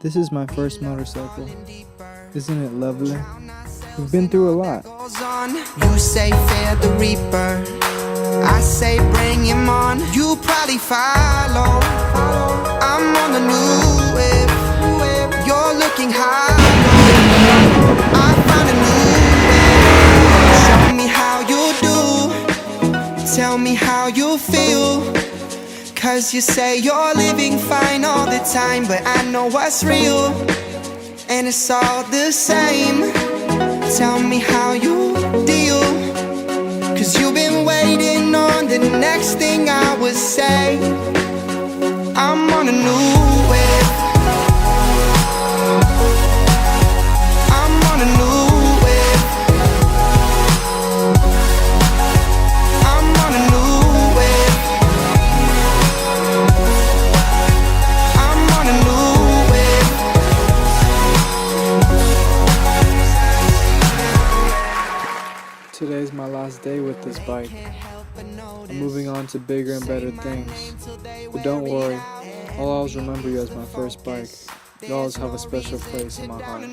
This is my first motorcycle. Isn't it lovely? We've been through a lot. You say fear the reaper, I say bring him on. You probably follow, I'm on the new wave. You're looking high, I found a new way. Show me how you do, tell me how you feel. Cause you say you're living fine all the time, but I know what's real, and it's all the same. Tell me how you deal, cause you've been waiting on the next thing I would say. I'm on a new wave, I'm on a new wave, I'm on a new wave, I'm on a new wave. Today's my last day with this bike. I'm moving on to bigger and better things. But don't worry, I'll always remember you as my first bike. You always have a special place in my heart.